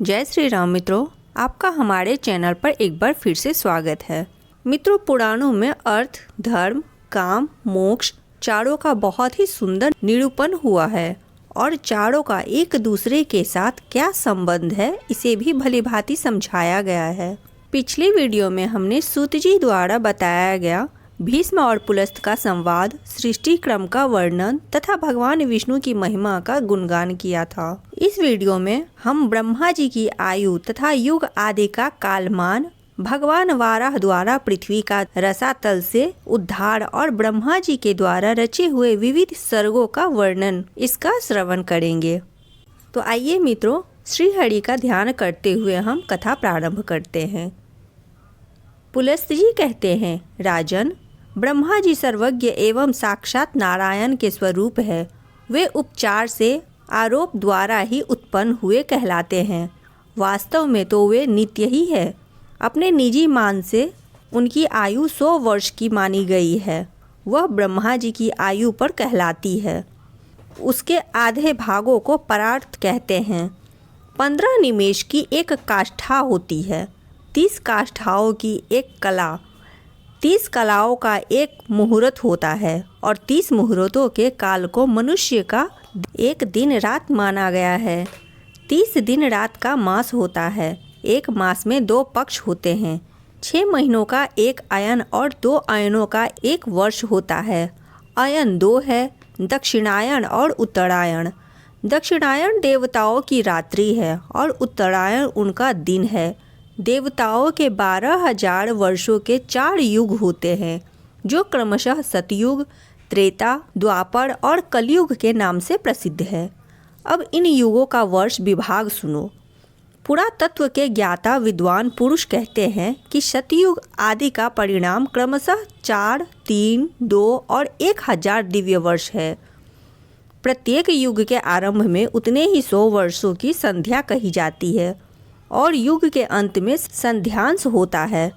जय श्री राम मित्रों, आपका हमारे चैनल पर एक बार फिर से स्वागत है। मित्रों, पुराणों में अर्थ, धर्म, काम, मोक्ष चारों का बहुत ही सुंदर निरूपण हुआ है और चारों का एक दूसरे के साथ क्या संबंध है इसे भी भलीभांति समझाया गया है। पिछली वीडियो में हमने सूत जी द्वारा बताया गया भीष्म और पुलस्त का संवाद, सृष्टि क्रम का वर्णन तथा भगवान विष्णु की महिमा का गुणगान किया था। इस वीडियो में हम ब्रह्मा जी की आयु तथा युग आदि का कालमान, भगवान वाराह द्वारा पृथ्वी का रसातल से उद्धार और ब्रह्मा जी के द्वारा रचे हुए विविध सर्गों का वर्णन इसका श्रवण करेंगे। तो आइए मित्रों, श्री हरि का ध्यान करते हुए हम कथा प्रारंभ करते हैं। पुलस्त जी कहते हैं, राजन, ब्रह्मा जी सर्वज्ञ एवं साक्षात नारायण के स्वरूप है। वे उपचार से आरोप द्वारा ही उत्पन्न हुए कहलाते हैं। वास्तव में तो वे नित्य ही है। अपने निजी मान से उनकी आयु 100 वर्ष की मानी गई है। वह ब्रह्मा जी की आयु पर कहलाती है। उसके आधे भागों को परार्थ कहते हैं। 15 निमेष की एक काष्ठा होती है। 30 काष्ठाओं की एक कला, 30 कलाओं का एक मुहूर्त होता है और 30 मुहूर्तों के काल को मनुष्य का एक दिन रात माना गया है। 30 दिन रात का मास होता है। एक मास में 2 पक्ष होते हैं। 6 महीनों का एक अयन और 2 अयनों का एक वर्ष होता है। अयन 2 है, दक्षिणायन और उत्तरायण। दक्षिणायन देवताओं की रात्रि है और उत्तरायण उनका दिन है। देवताओं के 12,000 वर्षों के 4 युग होते हैं, जो क्रमशः सतयुग, त्रेता, द्वापर और कलयुग के नाम से प्रसिद्ध है। अब इन युगों का वर्ष विभाग सुनो। पुरातत्व के ज्ञाता विद्वान पुरुष कहते हैं कि सतयुग आदि का परिणाम क्रमशः 4, 3, 2 और 1000 दिव्य वर्ष है। प्रत्येक युग के आरंभ में उतने ही 100 वर्षों की संध्या कही जाती है और युग के अंत में संध्यांश होता है।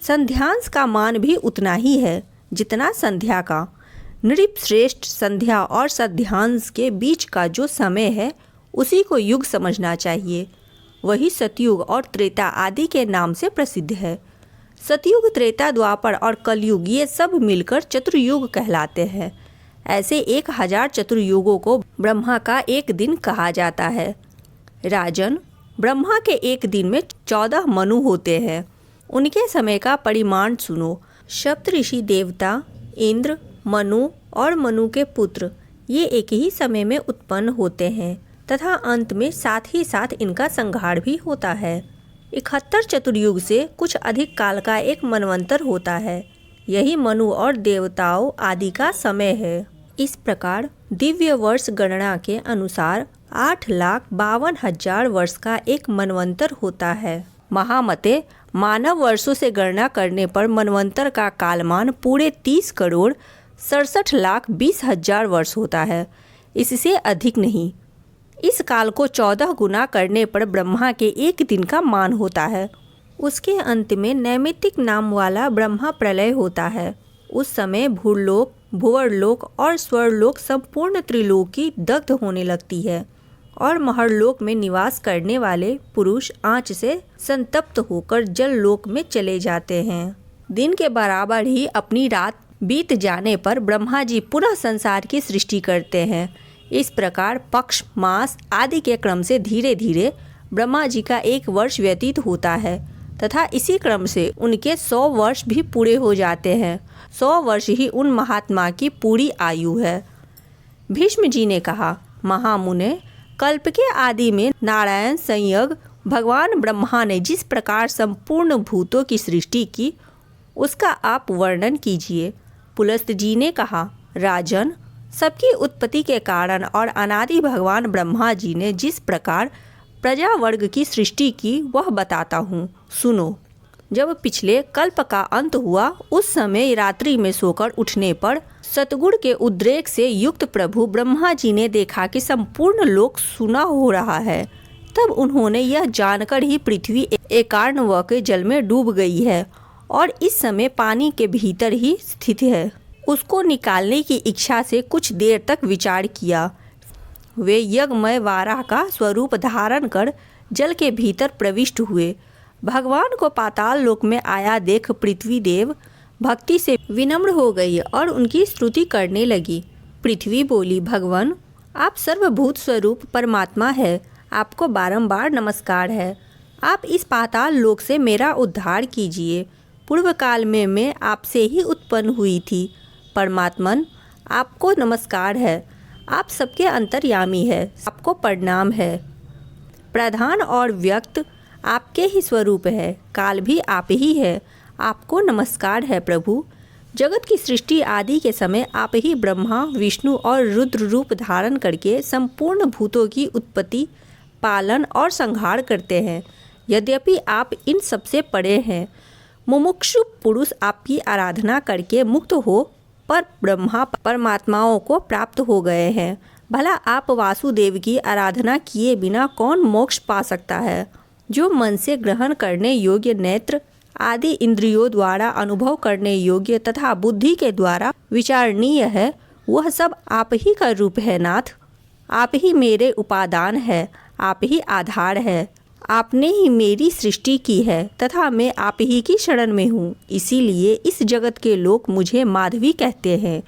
संध्यांश का मान भी उतना ही है जितना संध्या का। नृपश्रेष्ठ संध्या और संध्यांश के बीच का जो समय है उसी को युग समझना चाहिए। वही सतयुग और त्रेता आदि के नाम से प्रसिद्ध है। सतयुग, त्रेता, द्वापर और कलयुग ये सब मिलकर चतुर्युग कहलाते हैं। ऐसे 1000 चतुर्युगों को ब्रह्मा का एक दिन कहा जाता है। राजन, ब्रह्मा के एक दिन में 14 मनु होते हैं। उनके समय का परिमाण सुनो। सप्तऋषि देवता इंद्र, मनु और मनु के पुत्र ये एक ही समय में उत्पन्न होते हैं तथा अंत में साथ ही साथ इनका संहार भी होता है। 71 चतुर्युग से कुछ अधिक काल का एक मनवंतर होता है। यही मनु और देवताओं आदि का समय है। इस प्रकार दिव्य वर्ष गणना के अनुसार 8,52,000 वर्ष का एक मनवंतर होता है। महामते मानव वर्षों से गणना करने पर मनवंतर का कालमान पूरे 30,67,20,000 वर्ष होता है, इससे अधिक नहीं। इस काल को 14 गुना करने पर ब्रह्मा के एक दिन का मान होता है। उसके अंत में नैमित्तिक नाम वाला ब्रह्मा प्रलय होता है। उस समय भूलोक, भुवरलोक और स्वर्लोक संपूर्ण त्रिलोकी दग्ध होने लगती है और महरलोक में निवास करने वाले पुरुष आँच से संतप्त होकर जल लोक में चले जाते हैं। दिन के बराबर ही अपनी रात बीत जाने पर ब्रह्मा जी पुनः संसार की सृष्टि करते हैं। इस प्रकार पक्ष, मास आदि के क्रम से धीरे धीरे ब्रह्मा जी का एक वर्ष व्यतीत होता है तथा इसी क्रम से उनके 100 वर्ष भी पूरे हो जाते हैं। 100 वर्ष ही उन महात्मा की पूरी आयु है। भीष्म जी ने कहा, महामुने, कल्प के आदि में नारायण संयग भगवान ब्रह्मा ने जिस प्रकार संपूर्ण भूतों की सृष्टि की उसका आप वर्णन कीजिए। पुलस्त जी ने कहा, राजन, सबकी उत्पत्ति के कारण और अनादि भगवान ब्रह्मा जी ने जिस प्रकार प्रजा वर्ग की सृष्टि की वह बताता हूँ, सुनो। जब पिछले कल्प का अंत हुआ उस समय रात्रि में सोकर उठने पर सतगुण के उद्रेक से युक्त प्रभु ब्रह्मा जी ने देखा कि संपूर्ण लोक सूना हो रहा है। तब उन्होंने यह जानकर ही पृथ्वी एकार्णव के जल में डूब गई है और इस समय पानी के भीतर ही स्थित है। उसको निकालने की इच्छा से कुछ देर तक विचार किया। वे यज्ञमय वाराह का स्वरूप धारण कर जल के भीतर प्रविष्ट हुए। भगवान को पाताल लोक में आया देख पृथ्वी देव भक्ति से विनम्र हो गई और उनकी स्तुति करने लगी। पृथ्वी बोली, भगवान आप सर्वभूत स्वरूप परमात्मा है, आपको बारंबार नमस्कार है। आप इस पाताल लोक से मेरा उद्धार कीजिए। पूर्व काल में मैं आपसे ही उत्पन्न हुई थी। परमात्मन आपको नमस्कार है, आप सबके अंतर्यामी है, आपको प्रणाम है। प्रधान और व्यक्त आपके ही स्वरूप है, काल भी आप ही है, आपको नमस्कार है प्रभु। जगत की सृष्टि आदि के समय आप ही ब्रह्मा विष्णु और रुद्र रूप धारण करके संपूर्ण भूतों की उत्पत्ति, पालन और संहार करते हैं। यद्यपि आप इन सबसे परे हैं, मुमुक्षु पुरुष आपकी आराधना करके मुक्त हो पर ब्रह्मा परमात्माओं को प्राप्त हो गए हैं। भला आप वासुदेव की आराधना किए बिना कौन मोक्ष पा सकता है? जो मन से ग्रहण करने योग्य नेत्र आदि इंद्रियों द्वारा अनुभव करने योग्य तथा बुद्धि के द्वारा विचारणीय है, वह सब आप ही का रूप है नाथ। आप ही मेरे उपादान है, आप ही आधार है, आपने ही मेरी सृष्टि की है तथा मैं आप ही की शरण में हूँ। इसीलिए इस जगत के लोग मुझे माधवी कहते हैं।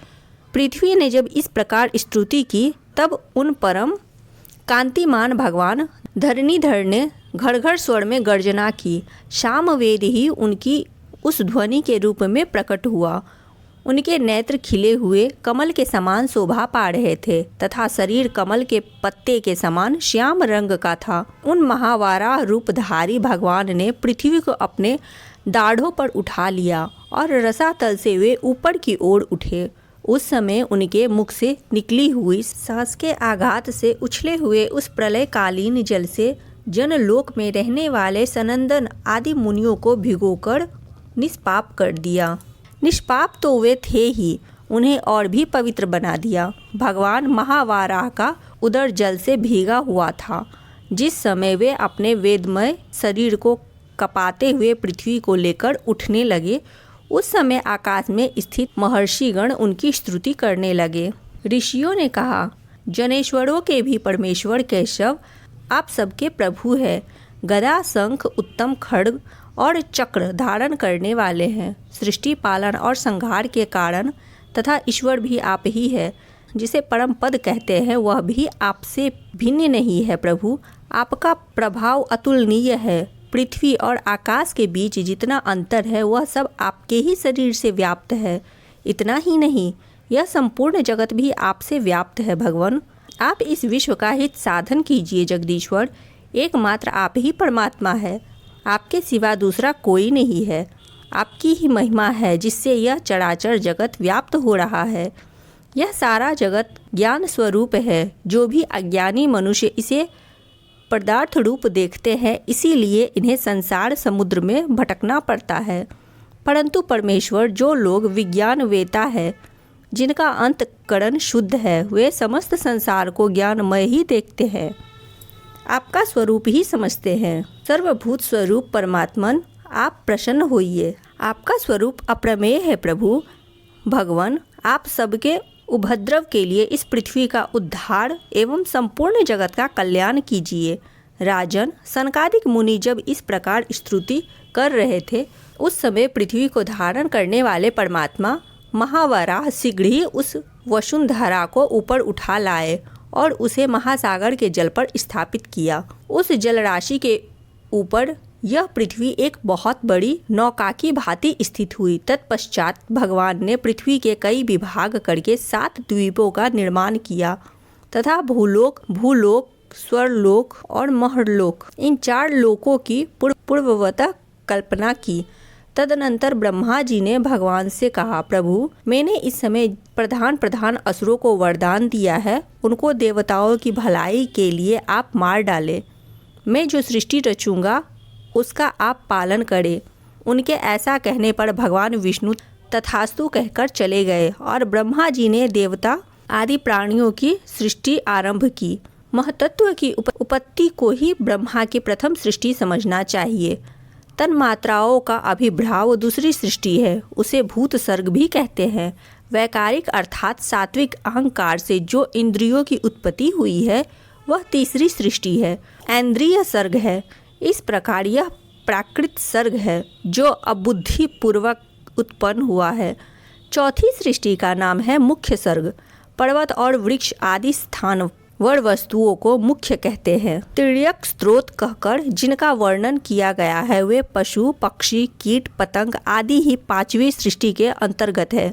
पृथ्वी ने जब इस प्रकार स्तुति की तब उन परम कांतिमान भगवान धरणीधर ने घड़ स्वर में गर्जना की। सामवेद ही उनकी उस ध्वनि के रूप में प्रकट हुआ। उनके नेत्र खिले हुए कमल के समान शोभा पा रहे थे तथा शरीर कमल के पत्ते के समान श्याम रंग का था। उन महावारा रूपधारी भगवान ने पृथ्वी को अपने दाढ़ों पर उठा लिया और रसातल से वे ऊपर की ओर उठे। उस समय उनके मुख से निकली हुई सांस के आघात से उछले हुए उस प्रलयकालीन जल से जनलोक में रहने वाले सनंदन आदि मुनियों को भिगोकर निष्पाप कर दिया। निष्पाप तो वे थे ही, उन्हें और भी पवित्र बना दिया। भगवान महावाराह का उदर जल से भीगा हुआ था। जिस समय वे अपने वेदमय शरीर को कपाते हुए पृथ्वी को लेकर उठने लगे, उस समय आकाश में स्थित महर्षिगण उनकी स्तुति करने लगे। ऋषियों ने कहा, जनेश्वरों के भी परमेश्वर केशव आप सबके प्रभु है। गदा शंख उत्तम खड्ग और चक्र धारण करने वाले हैं। सृष्टि पालन और संहार के कारण तथा ईश्वर भी आप ही है। जिसे परम पद कहते हैं वह भी आपसे भिन्न नहीं है प्रभु। आपका प्रभाव अतुलनीय है। पृथ्वी और आकाश के बीच जितना अंतर है वह सब आपके ही शरीर से व्याप्त है। इतना ही नहीं, यह संपूर्ण जगत भी आपसे व्याप्त है भगवान। आप इस विश्व का हित साधन कीजिए जगदीश्वर। एकमात्र आप ही परमात्मा है, आपके सिवा दूसरा कोई नहीं है। आपकी ही महिमा है जिससे यह चराचर जगत व्याप्त हो रहा है। यह सारा जगत ज्ञान स्वरूप है। जो भी अज्ञानी मनुष्य इसे पदार्थ रूप देखते हैं, इसीलिए इन्हें संसार समुद्र में भटकना पड़ता है। परंतु परमेश्वर जो लोग विज्ञान वेता है, जिनका अंतःकरण शुद्ध है, वे समस्त संसार को ज्ञानमय ही देखते हैं, आपका स्वरूप ही समझते हैं। सर्वभूत स्वरूप परमात्मन आप प्रसन्न होइए। आपका स्वरूप अप्रमेय है प्रभु। भगवान आप सबके उपद्रव के लिए इस पृथ्वी का उद्धार एवं संपूर्ण जगत का कल्याण कीजिए। राजन, सनकादिक मुनि जब इस प्रकार स्तुति कर रहे थे, उस समय पृथ्वी को धारण करने वाले परमात्मा महावराह शीघ्र ही उस वसुंधरा को ऊपर उठा लाए और उसे महासागर के जल पर स्थापित किया। उस जलराशि के ऊपर यह पृथ्वी एक बहुत बड़ी नौका की भांति स्थित हुई। तत्पश्चात भगवान ने पृथ्वी के कई विभाग करके 7 द्वीपों का निर्माण किया तथा भूलोक, स्वर्लोक और महरलोक, इन 4 लोकों की पूर्ववतः कल्पना की। तदनंतर ब्रह्मा जी ने भगवान से कहा, प्रभु मैंने इस समय प्रधान असुरों को वरदान दिया है, उनको देवताओं की भलाई के लिए आप मार डालें। मैं जो सृष्टि रचूंगा उसका आप पालन करें। उनके ऐसा कहने पर भगवान विष्णु तथास्तु कहकर चले गए और ब्रह्मा जी ने देवता आदि प्राणियों की सृष्टि आरंभ की। महतत्व की उपत्ति को ही ब्रह्मा की प्रथम सृष्टि समझना चाहिए। तन्मात्राओं का अभिभ्राव दूसरी सृष्टि है, उसे भूत सर्ग भी कहते हैं। वैकारिक अर्थात सात्विक अहंकार से जो इंद्रियों की उत्पत्ति हुई है वह तीसरी सृष्टि है, ऐन्द्रिय सर्ग है। इस प्रकार यह प्राकृत सर्ग है जो अबुद्धि पूर्वक उत्पन्न हुआ है। चौथी सृष्टि का नाम है मुख्य सर्ग। पर्वत और वृक्ष आदि स्थान वर वस्तुओं को मुख्य कहते हैं। तिर्यक स्रोत कहकर जिनका वर्णन किया गया है वे पशु, पक्षी, कीट, पतंग आदि ही पांचवी सृष्टि के अंतर्गत है।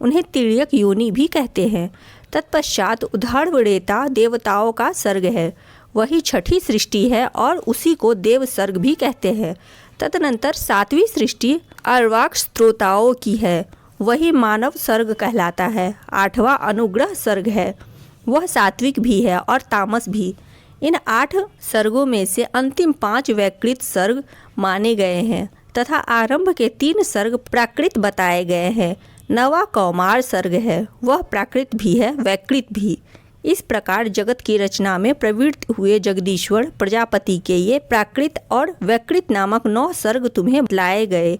उन्हें तिर्यक योनि भी कहते हैं। तत्पश्चात उदाहरणेता देवताओं का सर्ग है, वही छठी सृष्टि है और उसी को देव सर्ग भी कहते हैं। तदनंतर सातवीं सृष्टि अर्वाक स्त्रोताओं की है, वही मानव सर्ग कहलाता है। आठवां अनुग्रह सर्ग है, वह सात्विक भी है और तामस भी। इन 8 सर्गों में से अंतिम 5 वैकृत सर्ग माने गए हैं तथा आरंभ के 3 सर्ग प्राकृत बताए गए हैं। 9वां कौमार सर्ग है, वह प्राकृत भी है वैकृत भी। इस प्रकार जगत की रचना में प्रवृत्त हुए जगदीश्वर प्रजापति के ये प्राकृत और वैकृत नामक 9 सर्ग तुम्हें बतलाए गए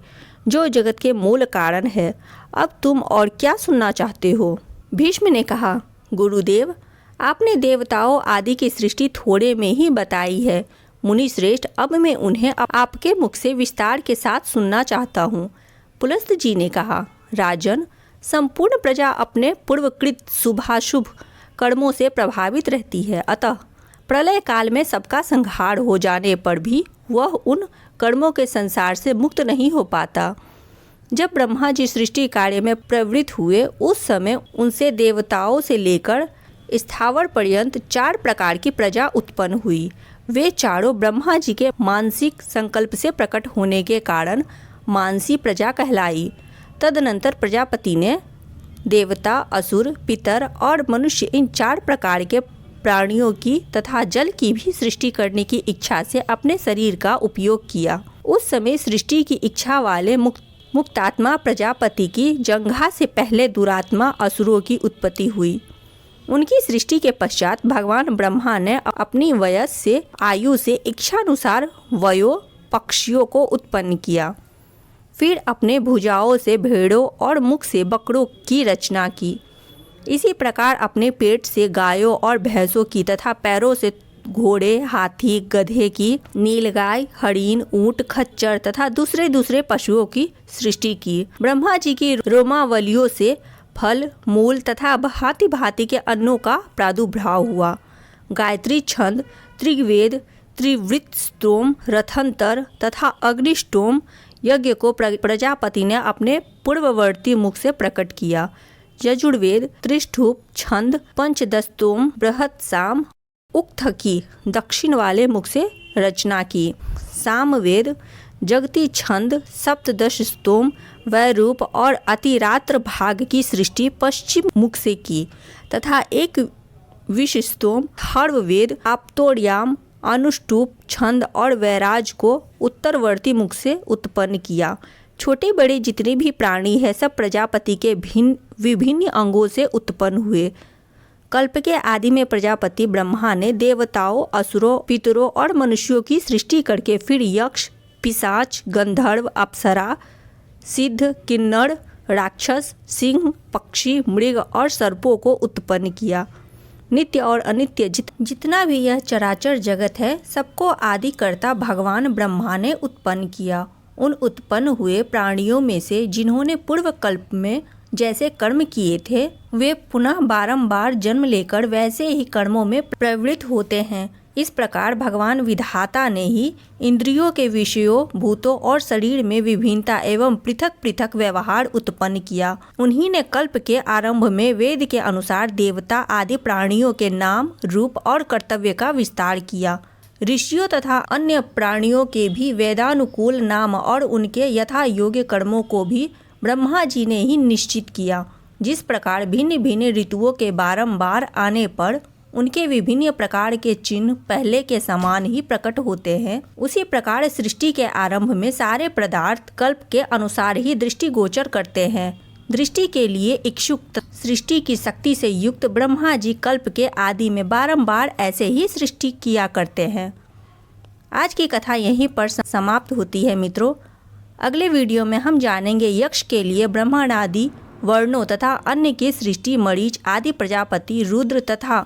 जो जगत के मूल कारण है। अब तुम और क्या सुनना चाहते हो? भीष्म ने कहा, गुरुदेव, आपने देवताओं आदि की सृष्टि थोड़े में ही बताई है। मुनि श्रेष्ठ, अब मैं उन्हें आपके मुख से विस्तार के साथ सुनना चाहता हूँ। पुलस्त जी ने कहा, राजन, संपूर्ण प्रजा अपने पूर्वकृत शुभाशुभ कर्मों से प्रभावित रहती है। अतः प्रलय काल में सबका संहार हो जाने पर भी वह उन कर्मों के संसार से मुक्त नहीं हो पाता। जब ब्रह्मा जी सृष्टि कार्य में प्रवृत्त हुए उस समय उनसे देवताओं से लेकर स्थावर पर्यंत 4 प्रकार की प्रजा उत्पन्न हुई। वे चारों ब्रह्मा जी के मानसिक संकल्प से प्रकट होने के कारण मानसी प्रजा कहलाई। तदनंतर प्रजापति ने देवता, असुर, पितर और मनुष्य इन 4 प्रकार के प्राणियों की तथा जल की भी सृष्टि करने की इच्छा से अपने शरीर का उपयोग किया। उस समय सृष्टि की इच्छा वाले मुक्तात्मा प्रजापति की जंघा से पहले दुरात्मा असुरों की उत्पत्ति हुई। उनकी सृष्टि के पश्चात भगवान ब्रह्मा ने अपनी वयस से आयु से इच्छानुसार वयो पक्षियों को उत्पन्न किया। फिर अपने भुजाओं से भेड़ों और मुख से बकरों की रचना की। इसी प्रकार अपने पेट से गायों और भैंसों की तथा पैरों से घोड़े, हाथी, गधे की, नीलगाय, हरिण, ऊंट, खच्चर तथा दूसरे पशुओं की सृष्टि की। ब्रह्मा जी की रोमावलियों से फल, मूल तथा भांति भांति के अन्नों का प्रादुर्भाव हुआ। गायत्री छंद, त्रिवेद, त्रिवृत स्तोम, रथंतर तथा अग्निष्टोम यज्ञ को प्रजापति ने अपने पूर्ववर्ती मुख से प्रकट किया। यजुर्वेद, त्रिष्ठुप छंद, पंचदस्तोम, बृहत साम, उक्त की दक्षिण वाले मुख से रचना की। सामवेद, जगती छंद, सप्तदश स्तोम, वैरूप और अतिरात्र भाग की सृष्टि पश्चिम मुख से की तथा एक विशस्तोम, हर्ववेद, आप्तोर्याम, अनुष्टुप छंद और वैराज को उत्तरवर्ती मुख से उत्पन्न किया। छोटे बड़े जितने भी प्राणी हैं सब प्रजापति के विभिन्न अंगों से उत्पन्न हुए। कल्प के आदि में प्रजापति ब्रह्मा ने देवताओं, असुरों, पितरों और मनुष्यों की सृष्टि करके फिर यक्ष, पिशाच, गंधर्व, अप्सरा, सिद्ध, किन्नर, राक्षस, सिंह, पक्षी, मृग और सर्पों को उत्पन्न किया। नित्य और अनित्य जितना भी यह चराचर जगत है सबको आदि कर्ता भगवान ब्रह्मा ने उत्पन्न किया। उन उत्पन्न हुए प्राणियों में से जिन्होंने पूर्व कल्प में जैसे कर्म किए थे वे पुनः बारंबार जन्म लेकर वैसे ही कर्मों में प्रवृत्त होते हैं। इस प्रकार भगवान विधाता ने ही इंद्रियों के विषयों, भूतों और शरीर में विभिन्नता एवं पृथक पृथक व्यवहार उत्पन्न किया। उन्हीं ने कल्प के आरंभ में वेद के अनुसार देवता आदि प्राणियों के नाम, रूप और कर्तव्य का विस्तार किया। ऋषियों तथा अन्य प्राणियों के भी वेदानुकूल नाम और उनके यथा योग्य कर्मों को भी ब्रह्मा जी ने ही निश्चित किया। जिस प्रकार भिन्न भिन्न ऋतुओं के बारंबार आने पर उनके विभिन्न प्रकार के चिन्ह पहले के समान ही प्रकट होते हैं, उसी प्रकार सृष्टि के आरंभ में सारे पदार्थ कल्प के अनुसार ही दृष्टिगोचर करते हैं। दृष्टि के लिए इच्छुक सृष्टि की शक्ति से युक्त ब्रह्मा जी कल्प के आदि में बारंबार ऐसे ही सृष्टि किया करते हैं। आज की कथा यहीं पर समाप्त होती है मित्रों। अगले वीडियो में हम जानेंगे यक्ष के लिए ब्रह्मांड आदि वर्णों तथा अन्य की सृष्टि, मरीच आदि प्रजापति, रुद्र तथा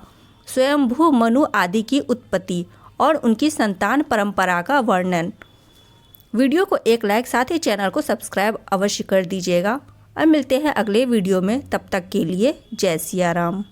स्वयंभू मनु आदि की उत्पत्ति और उनकी संतान परंपरा का वर्णन। वीडियो को एक लाइक, साथ ही चैनल को सब्सक्राइब अवश्य कर दीजिएगा और मिलते हैं अगले वीडियो में। तब तक के लिए जय सिया राम।